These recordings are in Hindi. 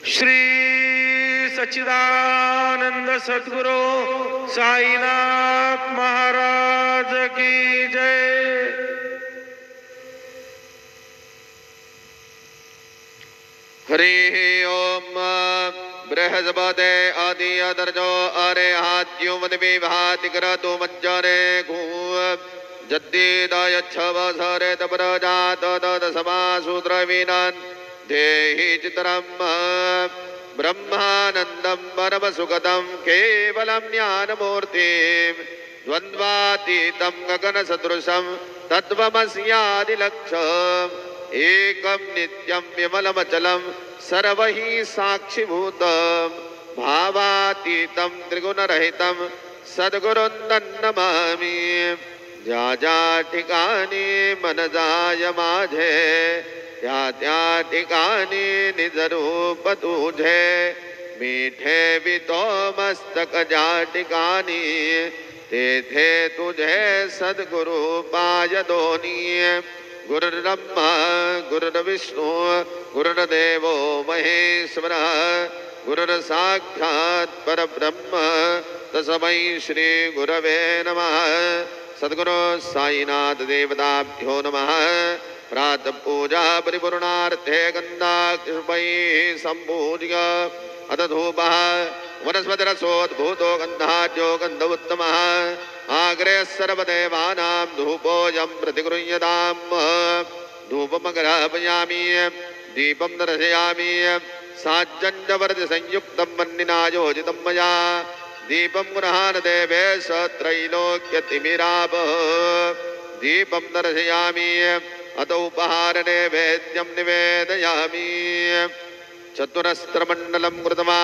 श्री सच्चिदानंद सद्गुरु साईनाथ महाराज की जय। हरि ओम। बृहस्पते आदि अदर्जो अरे हाद्यो मद विभाति करतो मज्जरे घू जद्दी दाय छवसरे तप्रजात तद समासूत्र विनान देहि चित्रम ब्रह्मानंदं परम सुखदं केवलं ज्ञानमूर्तिं द्वन्द्वातीतं गगन सदृशं तत्त्वमस्यादिलक्ष्यम् एकं नित्यं विमलमचलं सर्वहि साक्षिभूतं भावातीतं त्रिगुणरहितं सद्गुरुं नमामि। ज्या ज्या ठिकाणी मन जाय माझे त्या त्या ठिकाणी निजरूप तुझे मीठे वितो मस्तक ज्या ठिकाणी तेथे तुझे सद्गुरु पाय दोनी। गुरुर्ब्रह्मा गुरुर्विष्णु गुरुर्देवो महेश्वरः गुरुर्साक्षात् परब्रह्म तस्मै श्री गुरवे नमः। सद्गुरु साईनाथ देवताभ्यो नमः। प्रातः पूजा परिपूर्णार्थे गन्धाक्षुपैः सम्पूज्य अथ धूपः वनस्पतिरसोद्भूतो गन्धाढ्यो गन्ध उत्तमः आग्रे सर्वदेवानां धूपोऽयं प्रतिगृह्यताम्। धूपमग्रापयामि दीपं दर्शयामि साज्जन्यवर्तिसंयुक्तं वह्निना योजितं मया दीपं गृहाण देवेश त्रैलोक्यतिमिरापः। दीपं दर्शयामि अत उपहारनैवेद्यं निवेदयामि। चतुरस्त्रमण्डलं कृत्वा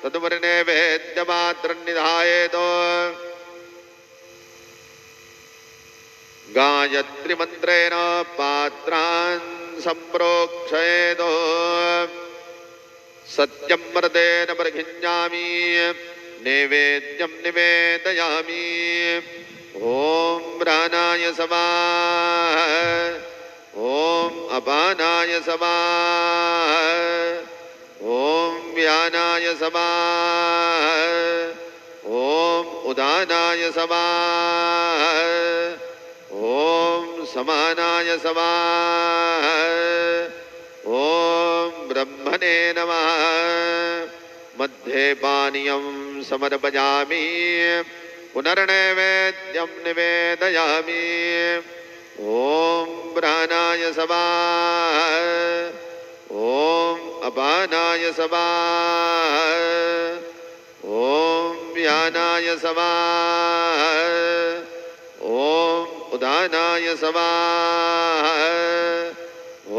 तदुपरिनैवेद्यमात्रं निधायेत्। गायत्रीमन्त्रेण पात्रान् सम्प्रोक्षयेत्। सत्यं मर्देन बर्हिञ्जामि नैवेद्यं निवेदयामि। ओम प्राणाय स्वाहा ओम अपानाय स्वाहा ओम व्यानाय स्वाहा ओम उदानाय स्वाहा ओम समानाय स्वाहा ओम ब्रह्मणे नमः। मध्ये पानीयं समर्पयामि पुनर्नैवेद्यं निवेदयामि। ओम प्राणाय स्वाहा ओम अपानाय स्वाहा ओम व्यानाय स्वाहा ओम उदानाय स्वाहा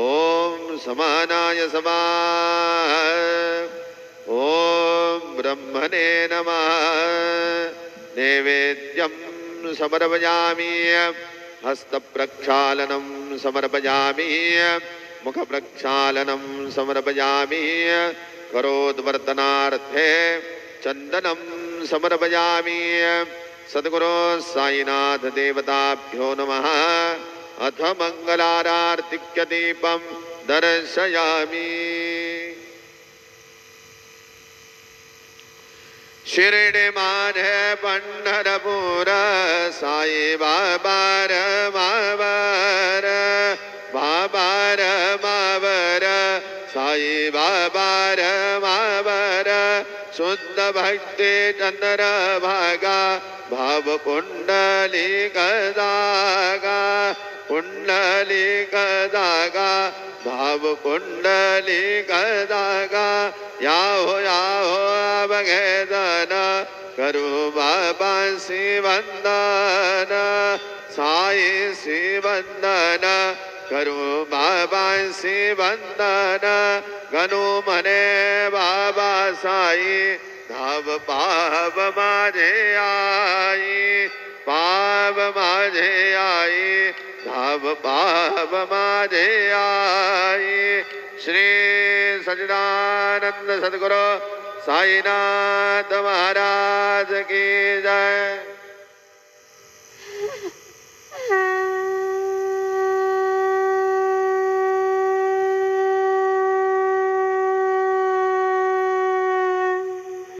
ओम समानाय स्वाहा ओम ब्रह्मणे नमः। नैवेद्यं समर्पयामि हस्तप्रक्षालनं समर्पयामि मुखप्रक्षालनं समर्पयामि करोद्वर्तनार्थे चन्दनं समर्पयामि। सद्गुरो साईनाथ देवताभ्यो नमः। अथ मंगलारार्तिक्य दीपं दर्शयामि। शिरडी माधे पंढरपूर साई बाबार मावर बाबार मावर साई बाबार मावर शुद्ध भक्ति चंद्र भागा भाव कुंडली गदागा कुंडली गदागा भाव कुंडली गदागा याहो अवघेदन करू बाबा वंदन साई वंदन करू बाबा वंदन गनु मने बाबा साई धाव पाव माझे आई पाव माझे आई धाव पाव माझे आई। श्री सच्चिदानंद सद्गुरु साईनाथ महाराज की जय।